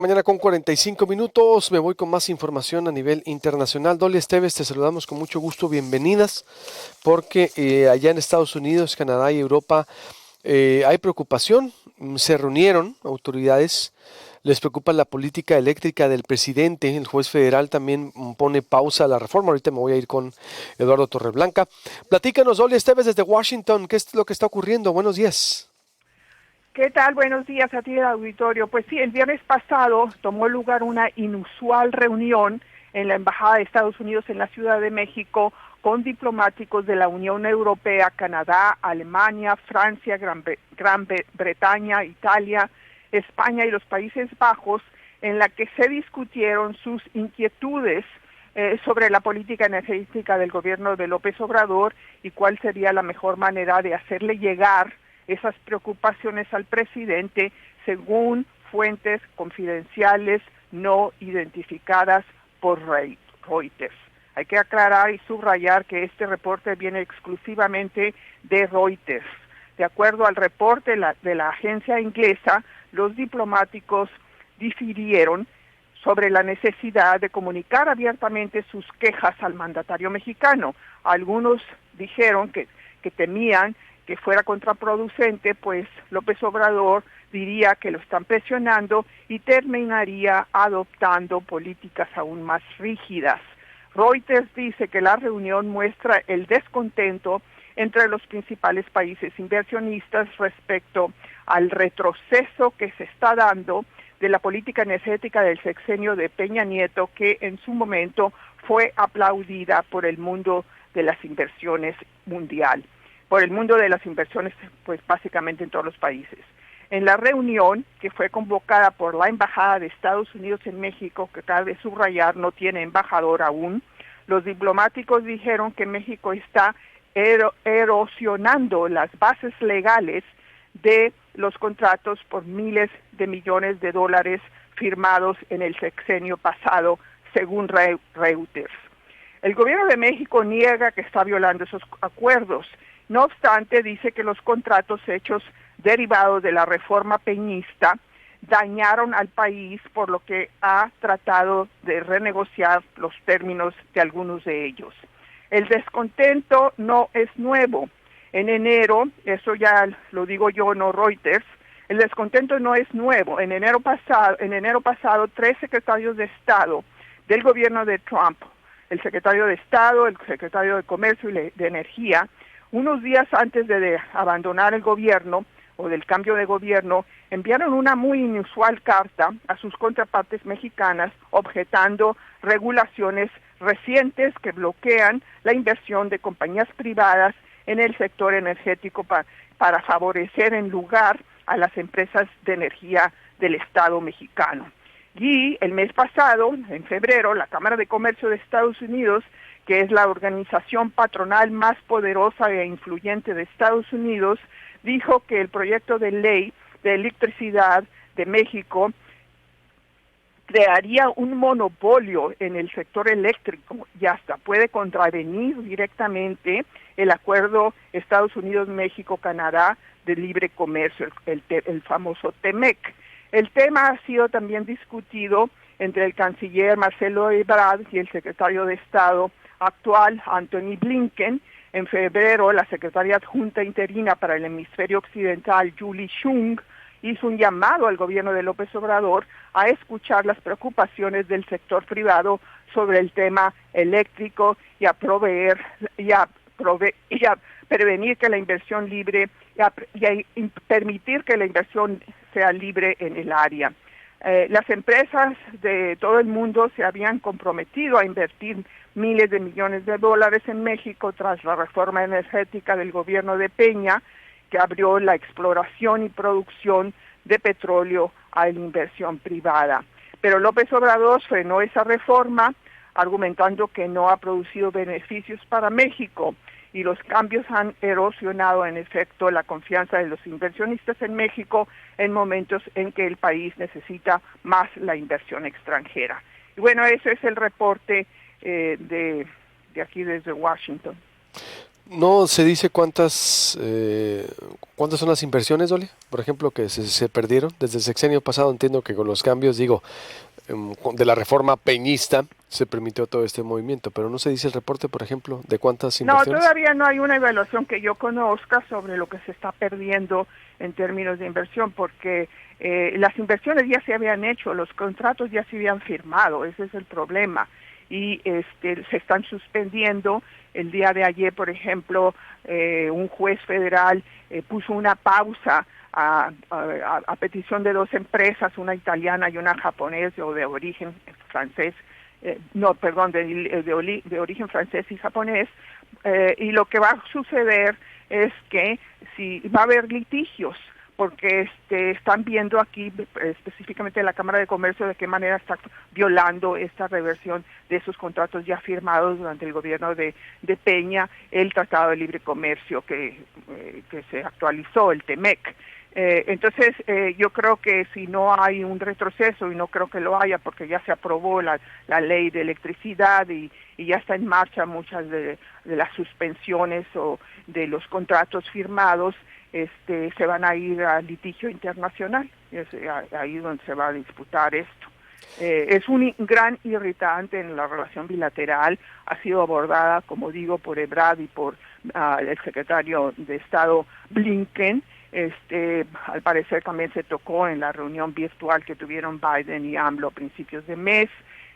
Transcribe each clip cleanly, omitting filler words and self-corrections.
Mañana con 45 minutos, me voy con más información a nivel internacional. Dolly Esteves, te saludamos con mucho gusto, bienvenidas, porque allá en Estados Unidos, Canadá y Europa hay preocupación. Se reunieron autoridades, les preocupa la política eléctrica del presidente. El juez federal también pone pausa a la reforma. Ahorita me voy a ir con Eduardo Torreblanca. Platícanos, Dolly Esteves, desde Washington, ¿qué es lo que está ocurriendo? Buenos días. ¿Qué tal? Buenos días a ti, el auditorio. Pues sí, el viernes pasado tomó lugar una inusual reunión en la Embajada de Estados Unidos en la Ciudad de México con diplomáticos de la Unión Europea, Canadá, Alemania, Francia, Gran Bretaña, Italia, España y los Países Bajos, en la que se discutieron sus inquietudes sobre la política energética del gobierno de López Obrador y cuál sería la mejor manera de hacerle llegar esas preocupaciones al presidente según fuentes confidenciales no identificadas por Reuters. Hay que aclarar y subrayar que este reporte viene exclusivamente de Reuters. De acuerdo al reporte de la agencia inglesa, los diplomáticos difirieron sobre la necesidad de comunicar abiertamente sus quejas al mandatario mexicano. Algunos dijeron que temían que fuera contraproducente, pues López Obrador diría que lo están presionando y terminaría adoptando políticas aún más rígidas. Reuters dice que la reunión muestra el descontento entre los principales países inversionistas respecto al retroceso que se está dando de la política energética del sexenio de Peña Nieto, que en su momento fue aplaudida por el mundo de las inversiones mundial. Por el mundo de las inversiones, pues básicamente en todos los países. En la reunión, que fue convocada por la Embajada de Estados Unidos en México, que cabe subrayar no tiene embajador aún, los diplomáticos dijeron que México está erosionando las bases legales de los contratos por miles de millones de dólares firmados en el sexenio pasado, según Reuters. El gobierno de México niega que está violando esos acuerdos. No obstante, dice que los contratos hechos derivados de la reforma peñista dañaron al país, por lo que ha tratado de renegociar los términos de algunos de ellos. El descontento no es nuevo. En enero, eso ya lo digo yo, no Reuters, el descontento no es nuevo. En enero pasado, 3 secretarios de Estado del gobierno de Trump, el secretario de Estado, el secretario de Comercio y de Energía, unos días antes de abandonar el gobierno o del cambio de gobierno, enviaron una muy inusual carta a sus contrapartes mexicanas objetando regulaciones recientes que bloquean la inversión de compañías privadas en el sector energético para favorecer en lugar a las empresas de energía del Estado mexicano. Y el mes pasado, en febrero, la Cámara de Comercio de Estados Unidos, que es la organización patronal más poderosa e influyente de Estados Unidos, dijo que el proyecto de ley de electricidad de México crearía un monopolio en el sector eléctrico y hasta puede contravenir directamente el acuerdo Estados Unidos-México-Canadá de libre comercio, el famoso TEMEC. El tema ha sido también discutido entre el canciller Marcelo Ebrard y el secretario de Estado actual, Antony Blinken. En febrero, la secretaria adjunta interina para el hemisferio occidental, Julie Chung, hizo un llamado al gobierno de López Obrador a escuchar las preocupaciones del sector privado sobre el tema eléctrico y a prevenir que la inversión libre y a permitir que la inversión sea libre en el área. Las empresas de todo el mundo se habían comprometido a invertir miles de millones de dólares en México tras la reforma energética del gobierno de Peña, que abrió la exploración y producción de petróleo a la inversión privada. Pero López Obrador frenó esa reforma, argumentando que no ha producido beneficios para México, y los cambios han erosionado en efecto la confianza de los inversionistas en México en momentos en que el país necesita más la inversión extranjera. Y bueno, ese es el reporte de aquí desde Washington. ¿No se dice cuántas son las inversiones, Dole? Por ejemplo, que se perdieron desde el sexenio pasado. Entiendo que con los cambios, digo, de la reforma peñista se permitió todo este movimiento, pero no se dice el reporte, por ejemplo, de cuántas No, inversiones. todavía no hay una evaluación que yo conozca sobre lo que se está perdiendo en términos de inversión, porque las inversiones ya se habían hecho, los contratos ya se habían firmado, ese es el problema. Y se están suspendiendo. El día de ayer, por ejemplo, un juez federal puso una pausa a petición de dos empresas, una italiana y una japonesa o de origen francés, no, perdón, de origen francés y japonés, y lo que va a suceder es que si va a haber litigios, porque están viendo aquí específicamente en la Cámara de Comercio de qué manera está violando esta reversión de esos contratos ya firmados durante el gobierno de Peña, el Tratado de Libre Comercio que se actualizó, el TEMEC. Entonces, yo creo que si no hay un retroceso, y no creo que lo haya porque ya se aprobó la ley de electricidad y ya está en marcha muchas de las suspensiones o de los contratos firmados, se van a ir a litigio internacional, es ahí donde se va a disputar esto. Es un gran irritante en la relación bilateral, ha sido abordada, como digo, por Ebrard y por el secretario de Estado Blinken. Al parecer también se tocó en la reunión virtual que tuvieron Biden y AMLO a principios de mes.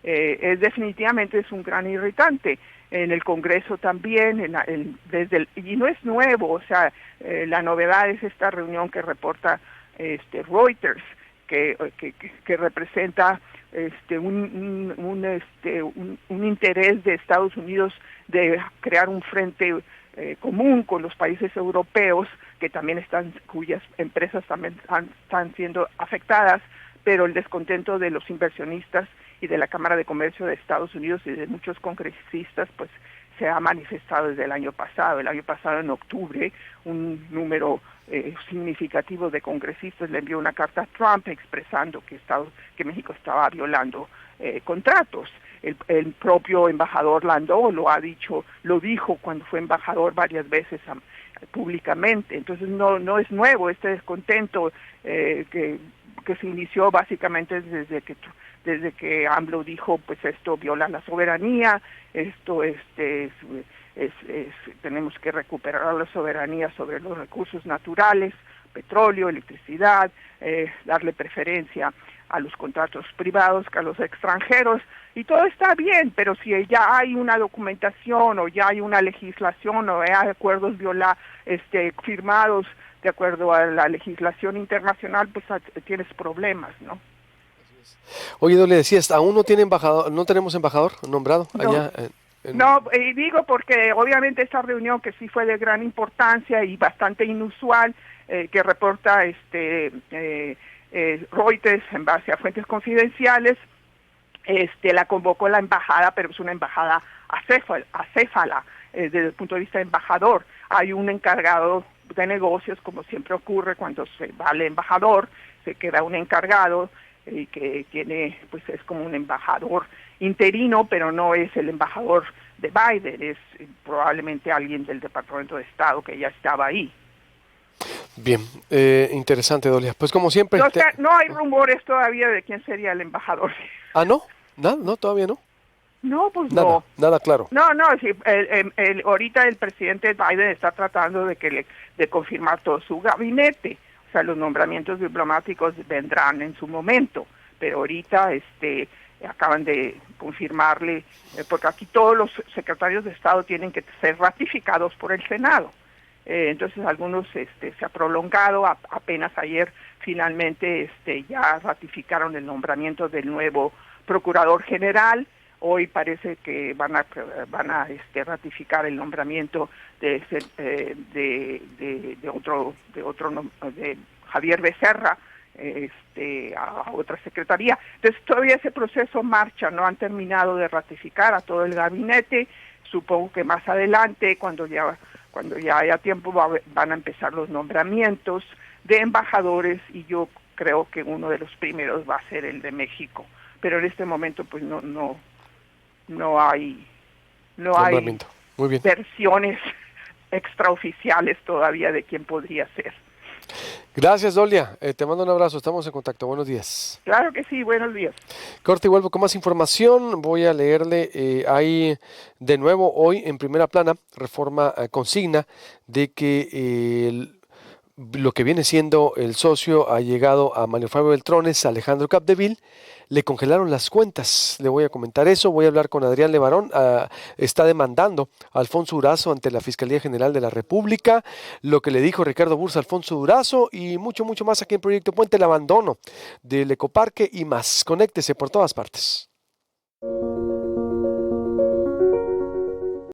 Definitivamente es un gran irritante. En el Congreso también, y no es nuevo, o sea, la novedad es esta reunión que reporta Reuters, que representa un interés de Estados Unidos de crear un frente común con los países europeos que también cuyas empresas también están siendo afectadas, pero el descontento de los inversionistas y de la Cámara de Comercio de Estados Unidos y de muchos congresistas pues se ha manifestado desde el año pasado. El año pasado, en octubre, un número significativo de congresistas le envió una carta a Trump expresando que México estaba violando contratos. El propio embajador Landau lo dijo cuando fue embajador varias veces públicamente. Entonces no es nuevo este descontento que se inició básicamente desde que AMLO dijo, pues esto viola la soberanía, esto tenemos que recuperar la soberanía sobre los recursos naturales, petróleo, electricidad, darle preferencia a los contratos privados que a los extranjeros, y todo está bien, pero si ya hay una documentación o ya hay una legislación o hay acuerdos firmados de acuerdo a la legislación internacional, pues tienes problemas, ¿no? Oye, le decías, aún no tiene embajador, no tenemos embajador nombrado No. allá No, digo porque obviamente esta reunión que sí fue de gran importancia y bastante inusual, que reporta Reuters en base a fuentes confidenciales, la convocó la embajada, pero es una embajada acéfala desde el punto de vista de embajador. Hay un encargado de negocios, como siempre ocurre cuando se va el embajador, se queda un encargado que tiene, pues es como un embajador interino, pero no es el embajador de Biden, es probablemente alguien del Departamento de Estado que ya estaba ahí. Bien, interesante, Dolia. Pues como siempre... No hay rumores todavía de quién sería el embajador. Ah, ¿no? ¿Nada? ¿No? ¿Todavía no? No, pues nada, no. Nada claro. No, sí, ahorita el presidente Biden está tratando de confirmar todo su gabinete. O sea, los nombramientos diplomáticos vendrán en su momento, pero ahorita acaban de confirmarle, porque aquí todos los secretarios de Estado tienen que ser ratificados por el Senado. Entonces algunos se ha prolongado, apenas ayer finalmente ya ratificaron el nombramiento del nuevo procurador general. Hoy parece que van a ratificar el nombramiento de Javier Becerra a otra secretaría. Entonces todavía ese proceso marcha, no han terminado de ratificar a todo el gabinete. Supongo que más adelante, cuando ya haya tiempo, van a empezar los nombramientos de embajadores, y yo creo que uno de los primeros va a ser el de México. Pero en este momento pues no hay Muy bien. versiones extraoficiales todavía de quién podría ser. Gracias, Dolia. Te mando un abrazo. Estamos en contacto. Buenos días. Claro que sí, buenos días. Corte y vuelvo con más información. Voy a leerle. Hay de nuevo hoy en primera plana Reforma consigna de que lo que viene siendo el socio ha llegado a Mario Fabio Beltrones, Alejandro Capdeville, le congelaron las cuentas. Le voy a comentar eso. Voy a hablar con Adrián Levarón. Está demandando a Alfonso Durazo ante la Fiscalía General de la República. Lo que le dijo Ricardo Bursa a Alfonso Durazo y mucho, mucho más aquí en Proyecto Puente, el abandono del Ecoparque y más. Conéctese por todas partes.